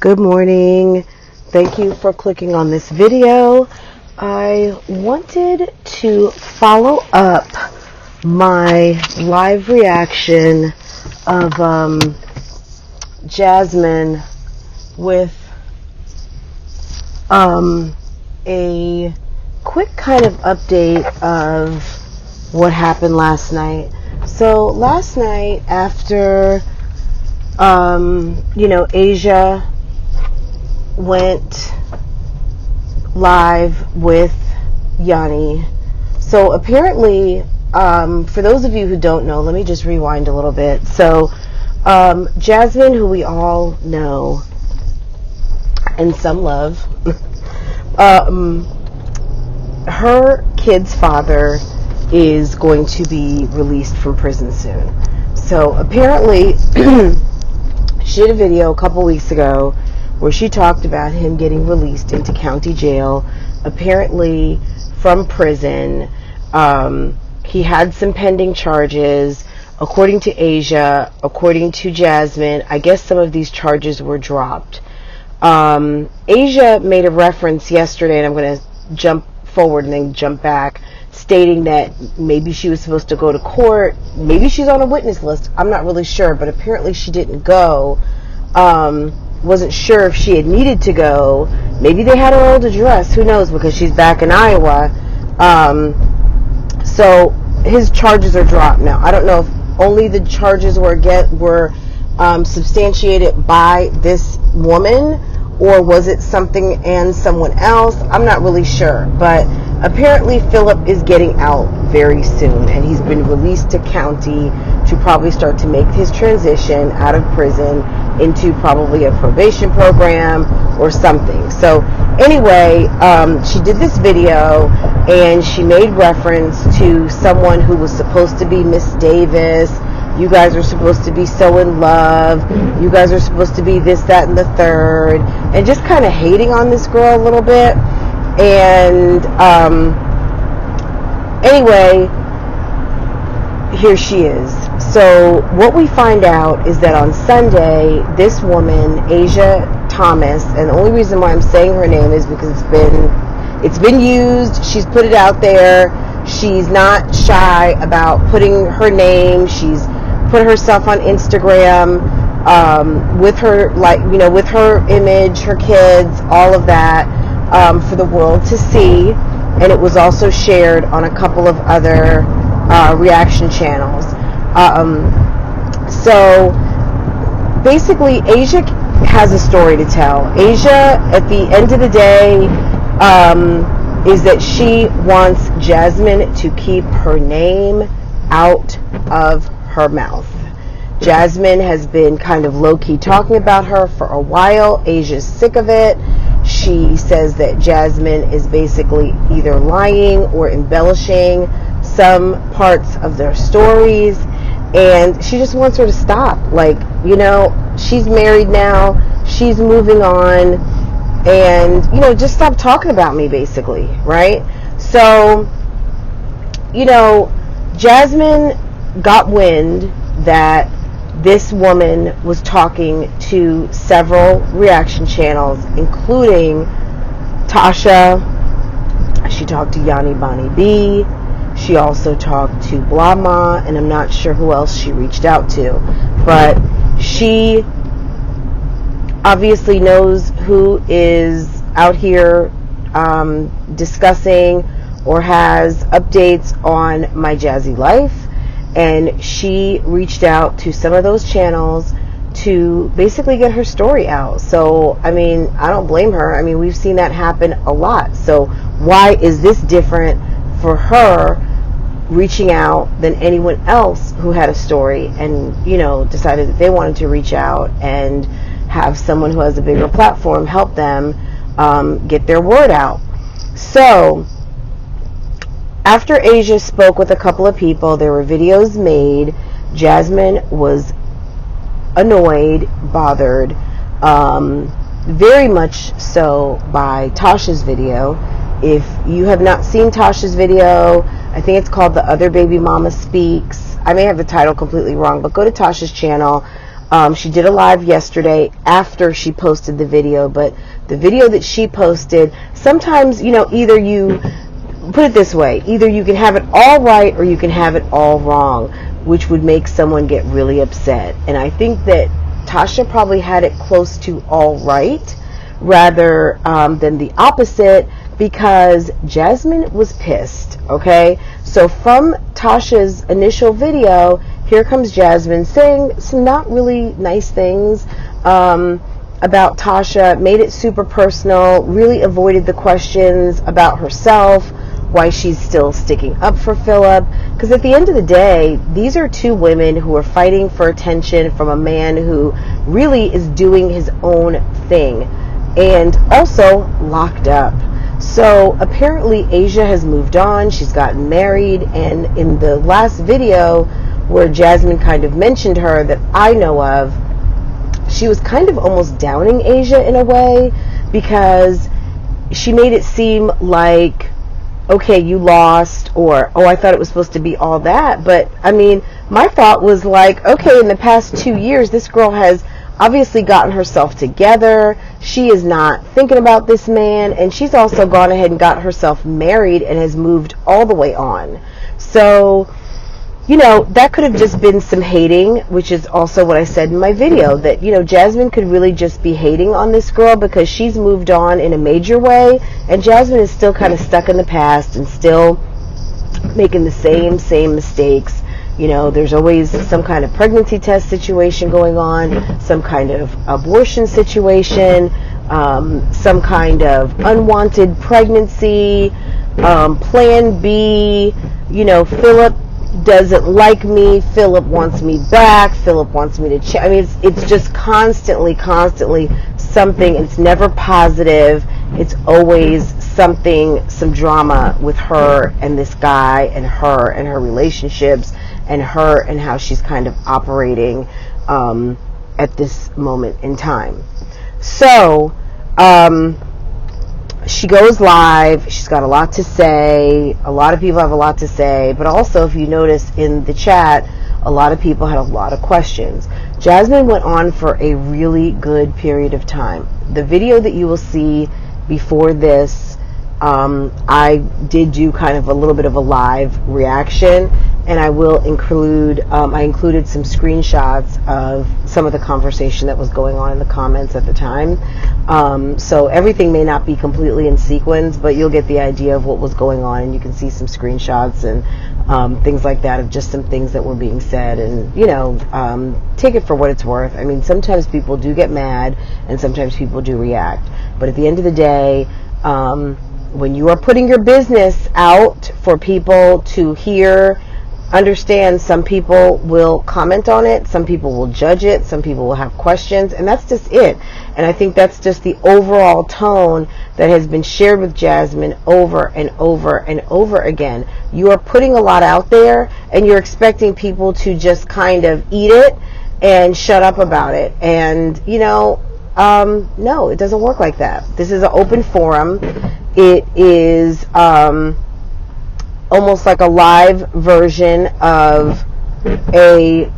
Good morning. Thank you for clicking on this video. I wanted to follow up my live reaction of Jasmine with a quick kind of update of what happened last night. So last night after Aszia went live with Yanni. So apparently, for those of you who don't know, let me just rewind a little bit. So Jasmine, who we all know and some love, her kid's father is going to be released from prison soon. So apparently she did a video a couple weeks ago where she talked about him getting released into county jail, apparently from prison. He had some pending charges. According to Aszia, according to Jasmine, I guess some of these charges were dropped. Aszia made a reference yesterday, and I'm going to jump forward and then jump back, stating that maybe she was supposed to go to court. Maybe she's on a witness list. I'm not really sure, but apparently she didn't go. Wasn't sure if she had needed to go. Maybe they had her old address. Who knows? Because she's back in Iowa. So his charges are dropped now. I don't know if only the charges were substantiated by this woman, or was it something and someone else? I'm not really sure. But apparently Philip is getting out very soon, and he's been released to county to probably start to make his transition out of prison into probably a probation program or something. So anyway, she did this video and she made reference to someone who was supposed to be Miss Davis. You guys are supposed to be so in love. You guys are supposed to be this, that, and the third. And just kind of hating on this girl a little bit. And anyway, here she is. So what we find out is that on Sunday, this woman, Aszia Thomas, and the only reason why I'm saying her name is because it's been used. She's put it out there. She's not shy about putting her name. She's put herself on Instagram with her, with her image, her kids, all of that, for the world to see. And it was also shared on a couple of other reaction channels. So basically Aszia has a story to tell. Aszia, at the end of the day, is that she wants Jasmine to keep her name out of her mouth. Jasmine has been kind of low-key talking about her for a while. Asia's sick of it. She says that Jasmine is basically either lying or embellishing some parts of their stories, and she just wants her to stop. She's married now, she's moving on, and just stop talking about me, basically, right? So Jasmine got wind that this woman was talking to several reaction channels, including Tasha. She talked to Yanni Bonnie B. She also talked to Momma, and I'm not sure who else she reached out to. But she obviously knows who is out here discussing or has updates on my Jazzy Life. And she reached out to some of those channels to basically get her story out. So, I don't blame her. We've seen that happen a lot. So why is this different for her reaching out than anyone else who had a story and, decided that they wanted to reach out and have someone who has a bigger platform help them get their word out? So after Aszia spoke with a couple of people, there were videos made. Jasmine was annoyed, bothered, very much so by Tasha's video. If you have not seen Tasha's video, I think it's called The Other Baby Mama Speaks. I may have the title completely wrong, but go to Tasha's channel. She did a live yesterday after she posted the video, but the video that she posted, sometimes, either you, put it this way, either you can have it all right or you can have it all wrong, which would make someone get really upset. And I think that Tasha probably had it close to all right rather than the opposite, because Jasmine was pissed, okay? So from Tasha's initial video, here comes Jasmine saying some not really nice things about Tasha, made it super personal, really avoided the questions about herself, why she's still sticking up for Philip, because at the end of the day, these are two women who are fighting for attention from a man who really is doing his own thing and also locked up. So apparently Aszia has moved on, she's gotten married, and in the last video where Jasmine kind of mentioned her that I know of, she was kind of almost downing Aszia in a way, because she made it seem like, okay, you lost, or, oh, I thought it was supposed to be all that. But I mean, my thought was like, okay, in the past 2 years, this girl has obviously gotten herself together. She is not thinking about this man, and she's also gone ahead and got herself married and has moved all the way on. So, that could have just been some hating, which is also what I said in my video, that, Jasmine could really just be hating on this girl because she's moved on in a major way, and Jasmine is still kind of stuck in the past and still making the same mistakes. There's always some kind of pregnancy test situation going on, some kind of abortion situation, some kind of unwanted pregnancy, plan B, Philip doesn't like me, Philip wants me back, Philip wants me to I mean, it's just constantly something. It's never positive. It's always something, some drama with her and this guy, and her relationships, and her and how she's kind of operating at this moment in time. So she goes live. She's got a lot to say. A lot of people have a lot to say, but also, if you notice in the chat, a lot of people had a lot of questions. Jasmine went on for a really good period of time. The video that you will see before this, I did do kind of a little bit of a live reaction, and I will include, I included some screenshots of some of the conversation that was going on in the comments at the time. So everything may not be completely in sequence, but you'll get the idea of what was going on, and you can see some screenshots and things like that of just some things that were being said, and take it for what it's worth. I mean, sometimes people do get mad, and sometimes people do react, but at the end of the day, when you are putting your business out for people to hear, understand, some people will comment on it, some people will judge it, some people will have questions, and that's just it. And I think that's just the overall tone that has been shared with Jasmine over and over and over again. You are putting a lot out there, and you're expecting people to just kind of eat it and shut up about it. And no, it doesn't work like that. This is an open forum. It is almost like a live version of a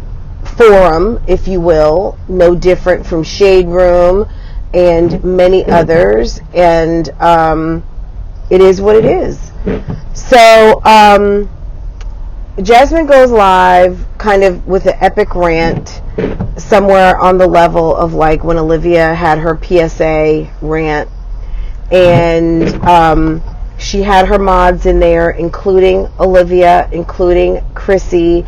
forum, if you will, no different from Shade Room and many others, and it is what it is. So Jasmine goes live kind of with an epic rant, somewhere on the level of like when Olivia had her PSA rant, and she had her mods in there, including Olivia, including Chrissy,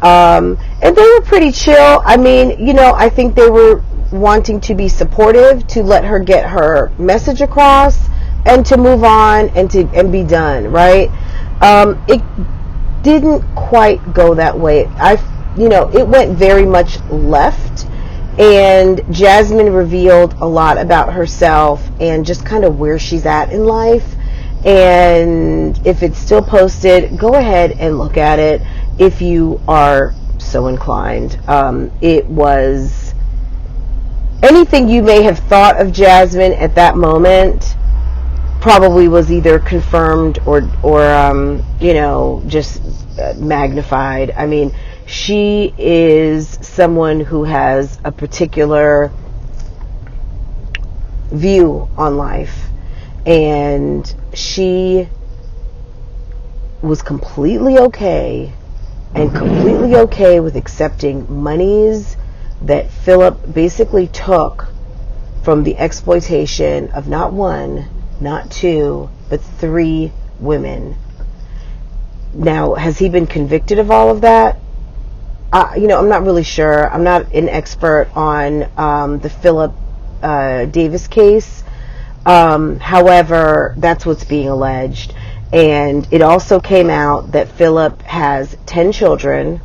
and they were pretty chill. I mean, I think they were wanting to be supportive, to let her get her message across, and to move on and be done, right? It didn't quite go that way. It went very much left, and Jasmine revealed a lot about herself and just kind of where she's at in life. And if it's still posted, go ahead and look at it if you are so inclined. It was anything you may have thought of Jasmine at that moment probably was either confirmed or just magnified. I mean, she is someone who has a particular view on life, and she was completely okay with accepting monies that Philip basically took from the exploitation of not one, not two, but 3 women. Now, has he been convicted of all of that? I'm not really sure. I'm not an expert on the Philip Davis case. However, that's what's being alleged. And it also came out that Philip has 10 children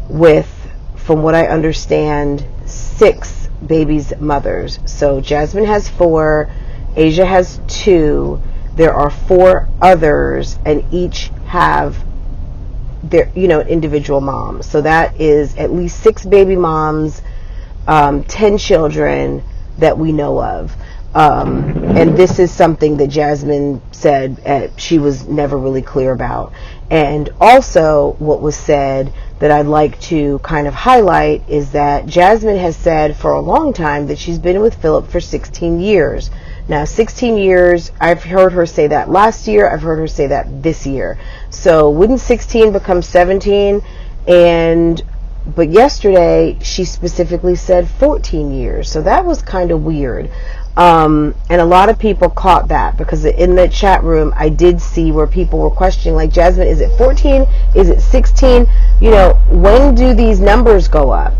with, from what I understand, 6 babies' mothers. So Jasmine has 4, Aszia has 2, there are 4 others, and each have their, individual moms. So that is at least 6 baby moms, 10 children that we know of. And this is something that Jasmine said she was never really clear about. And also what was said that I'd like to kind of highlight is that Jasmine has said for a long time that she's been with Philip for 16 years. Now, 16 years, I've heard her say that last year, I've heard her say that this year. So wouldn't 16 become 17? But yesterday she specifically said 14 years. So that was kind of weird. And a lot of people caught that, because in the chat room I did see where people were questioning, like, Jasmine, is it 14? Is it 16? When do these numbers go up?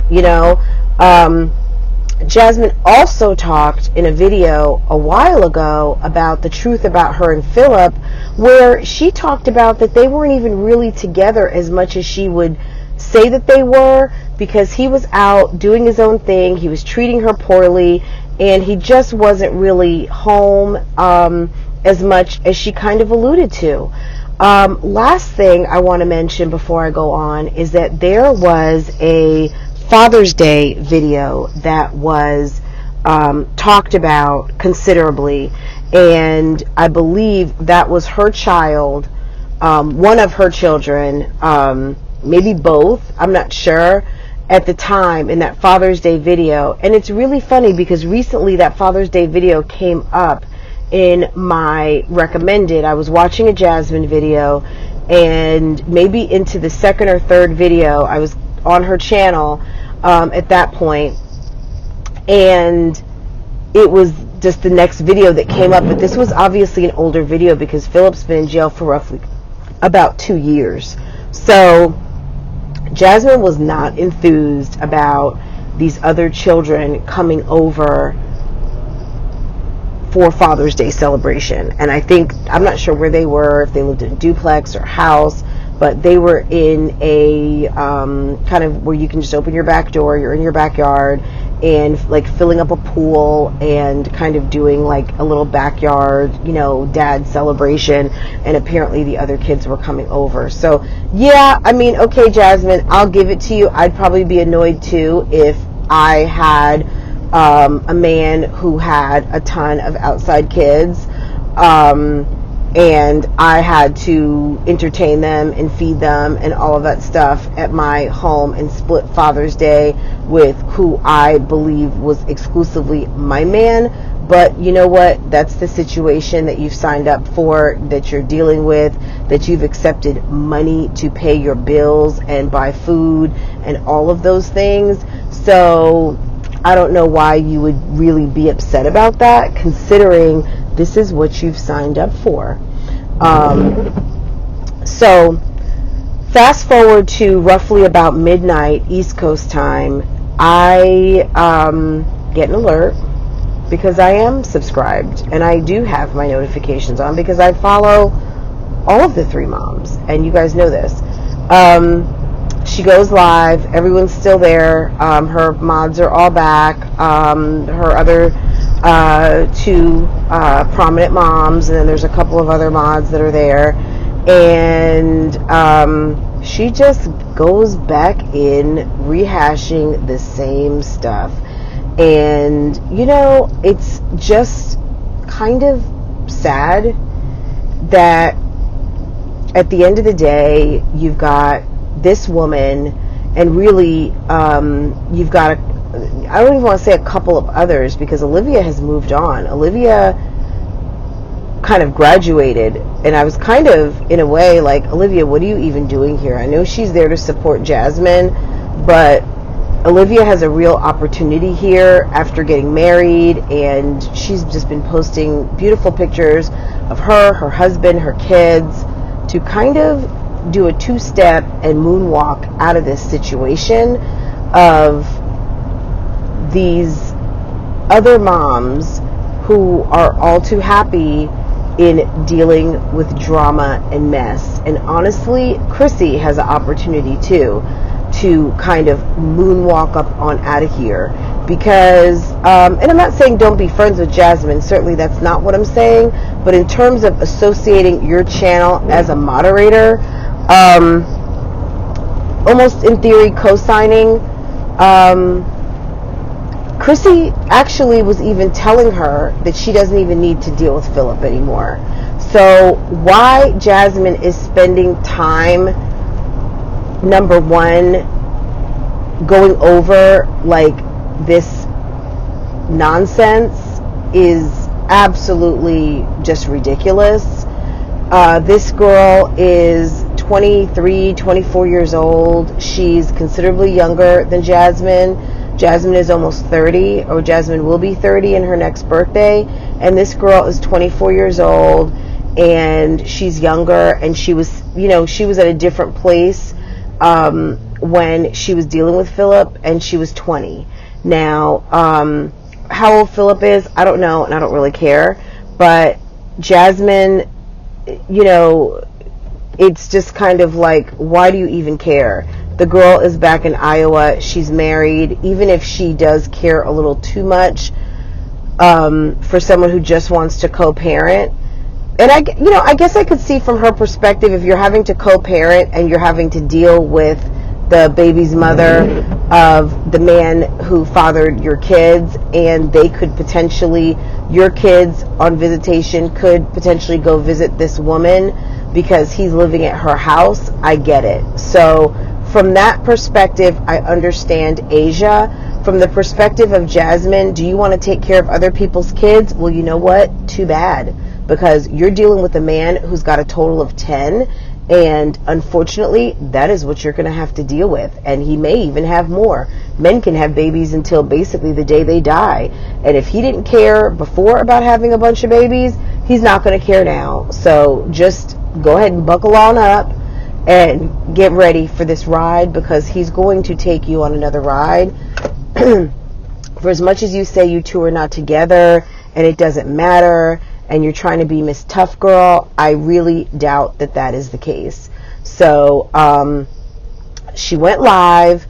Jasmine also talked in a video a while ago about the truth about her and Philip, where she talked about that they weren't even really together as much as she would say that they were, because he was out doing his own thing, he was treating her poorly, and he just wasn't really home as much as she kind of alluded to. Last thing I want to mention before I go on is that there was a Father's Day video that was talked about considerably, and I believe that was her child, one of her children, maybe both, I'm not sure, at the time in that Father's Day video. And it's really funny because recently that Father's Day video came up in my recommended. I was watching a Jasmine video, and maybe into the second or third video, I was on her channel at that point, and it was just the next video that came up. But this was obviously an older video because Philip's been in jail for roughly about 2 years. So Jasmine was not enthused about these other children coming over for Father's Day celebration. And I think, I'm not sure where they were, if they lived in a duplex or house, but they were in a kind of where you can just open your back door, you're in your backyard, and like filling up a pool and kind of doing like a little backyard, dad celebration. And apparently the other kids were coming over. So yeah, I mean, okay, Jasmine, I'll give it to you. I'd probably be annoyed too if I had a man who had a ton of outside kids, and I had to entertain them and feed them and all of that stuff at my home, and split Father's Day with who I believe was exclusively my man. But you know what? That's the situation that you've signed up for, that you're dealing with, that you've accepted money to pay your bills and buy food and all of those things. So I don't know why you would really be upset about that, considering this is what you've signed up for. So fast forward to roughly about midnight East Coast time, I get an alert, because I am subscribed and I do have my notifications on, because I follow all of the 3 moms, and you guys know this. She goes live, everyone's still there, her mods are all back, her other 2 prominent moms, and then there's a couple of other mods that are there, and she just goes back in rehashing the same stuff. And it's just kind of sad that at the end of the day, you've got this woman, and really, you've got I don't even want to say a couple of others, because Olivia has moved on. Olivia kind of graduated, and I was kind of, in a way, like, Olivia, what are you even doing here? I know she's there to support Jasmine, but Olivia has a real opportunity here after getting married, and she's just been posting beautiful pictures of her husband, her kids, to kind of do a two-step and moonwalk out of this situation of these other moms who are all too happy in dealing with drama and mess. And honestly, Chrissy has an opportunity too to kind of moonwalk up on out of here, because and I'm not saying don't be friends with Jasmine, certainly that's not what I'm saying, but in terms of associating your channel as a moderator, almost in theory co-signing, Chrissy actually was even telling her that she doesn't even need to deal with Philip anymore. So why Jasmine is spending time, number one, going over like this nonsense is absolutely just ridiculous. This girl is 23, 24 years old. She's considerably younger than Jasmine. Jasmine is almost 30, or Jasmine will be 30 in her next birthday, and this girl is 24 years old, and she's younger, and she was at a different place when she was dealing with Philip, and she was 20. Now, how old Philip is, I don't know, and I don't really care, but Jasmine, it's just kind of like, why do you even care? The girl is back in Iowa. She's married. Even if she does care a little too much for someone who just wants to co-parent, and I guess I could see from her perspective, if you're having to co-parent and you're having to deal with the baby's mother of the man who fathered your kids, and they could potentially, your kids on visitation could potentially go visit this woman because he's living at her house. I get it. So from that perspective, I understand Aszia. From the perspective of Jasmine, do you want to take care of other people's kids? Well, you know what? Too bad. Because you're dealing with a man who's got a total of 10, and unfortunately, that is what you're going to have to deal with. And he may even have more. Men can have babies until basically the day they die. And if he didn't care before about having a bunch of babies, he's not going to care now. So just go ahead and buckle on up and get ready for this ride, because he's going to take you on another ride. For as much as you say you two are not together and it doesn't matter and you're trying to be Miss Tough Girl, I really doubt that that is the case. So she went live.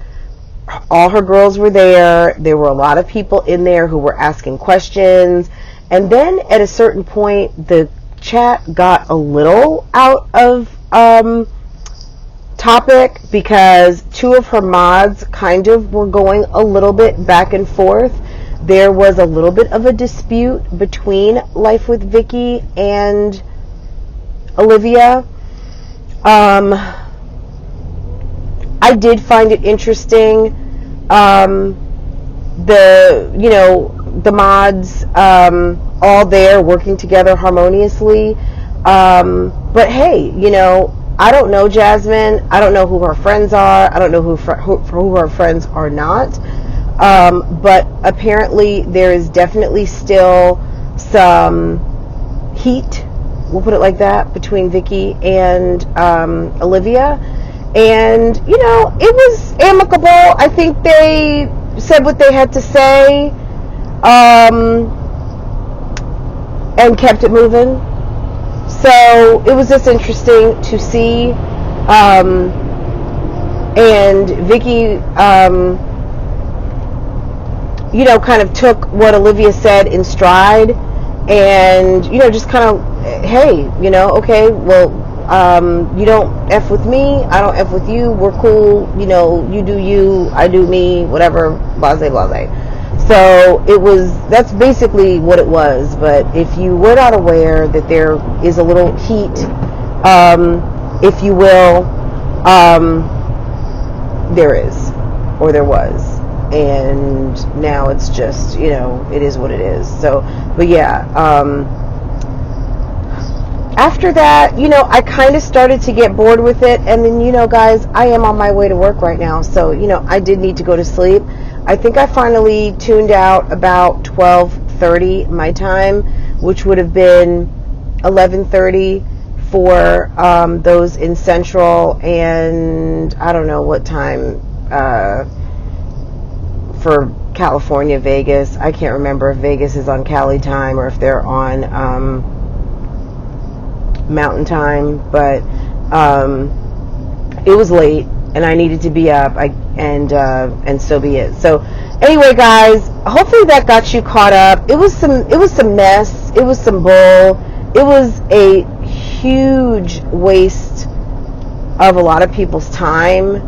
All her girls were there. There were a lot of people in there who were asking questions. And then at a certain point, the chat got a little out of topic, because two of her mods kind of were going a little bit back and forth. There was a little bit of a dispute between Life with Vicky and Olivia. I did find it interesting. The mods all there working together harmoniously. But hey, I don't know Jasmine. I don't know who her friends are. I don't know who her friends are not. But apparently there is definitely still some heat, we'll put it like that, between Vicky and Olivia. And, it was amicable. I think they said what they had to say and kept it moving. So it was just interesting to see. And Vicky, kind of took what Olivia said in stride, and, just kind of, hey, okay, well, you don't F with me, I don't F with you, we're cool, you do you, I do me, whatever, blase, blase. So that's basically what it was. But if you were not aware that there is a little heat, if you will, there is, or there was, and now it's just, it is what it is. So, but yeah, after that, I kind of started to get bored with it, and then, guys, I am on my way to work right now, so, I did need to go to sleep. I think I finally tuned out about 12:30 my time, which would have been 11:30 for those in Central, and I don't know what time for California, Vegas. I can't remember if Vegas is on Cali time or if they're on Mountain time, but it was late and I needed to be up, and so be it. So anyway, guys, hopefully that got you caught up. It was some mess. It was some bull. It was a huge waste of a lot of people's time,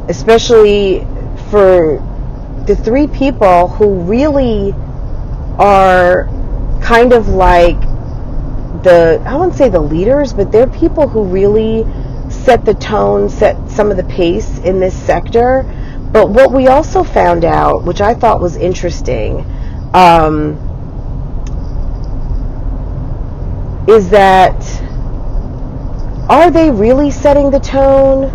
especially for the three people who really are kind of like I wouldn't say the leaders, but they're people who really set the tone, set some of the pace in this sector. But what we also found out, which I thought was interesting, is that, are they really setting the tone?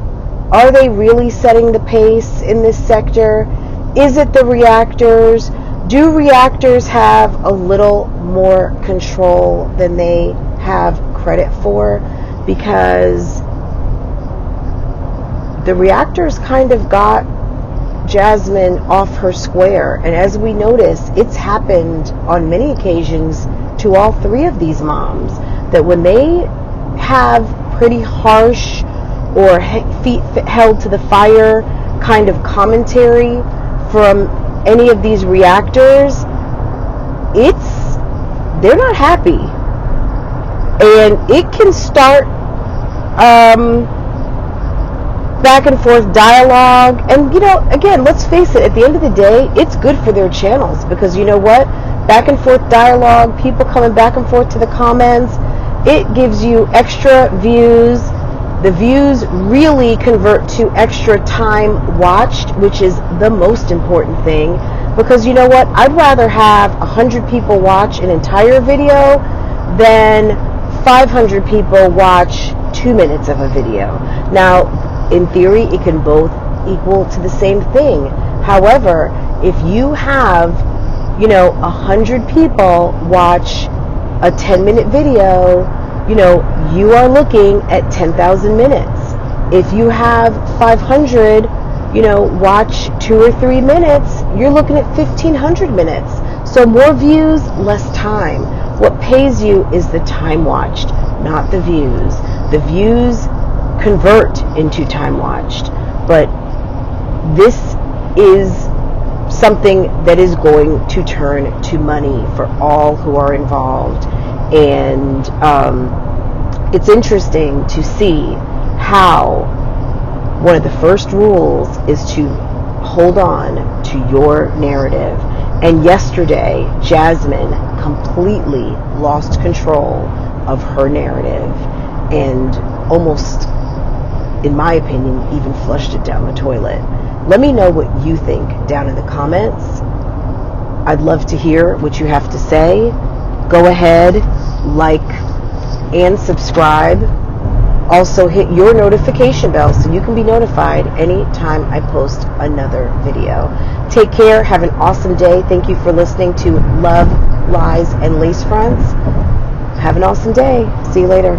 Are they really setting the pace in this sector? Is it the reactors? Do reactors have a little more control than they have credit for? Because the reactors kind of got Jasmine off her square, and as we notice, it's happened on many occasions to all three of these moms, that when they have pretty harsh or feet held to the fire kind of commentary from any of these reactors, they're not happy, and it can start back and forth dialogue. And again, let's face it, at the end of the day, it's good for their channels, because you know what, back and forth dialogue, people coming back and forth to the comments, it gives you extra views. The views really convert to extra time watched, which is the most important thing, because you know what, I'd rather have 100 people watch an entire video than 500 people watch 2 minutes of a video. Now, in theory, it can both equal to the same thing. However, if you have 100 people watch a 10-minute video, you are looking at 10,000 minutes. If you have 500, watch 2 or 3 minutes, you're looking at 1,500 minutes. So more views, less time. What pays you is the time watched, not the views. The views convert into time watched, but this is something that is going to turn to money for all who are involved. And it's interesting to see how one of the first rules is to hold on to your narrative. And yesterday, Jasmine completely lost control of her narrative and almost, in my opinion, even flushed it down the toilet. Let me know what you think down in the comments. I'd love to hear what you have to say. Go ahead, like and subscribe. Also hit your notification bell so you can be notified anytime I post another video. Take care. Have an awesome day. Thank you for listening to Love, Lies, and Lace Fronts. Have an awesome day. See you later.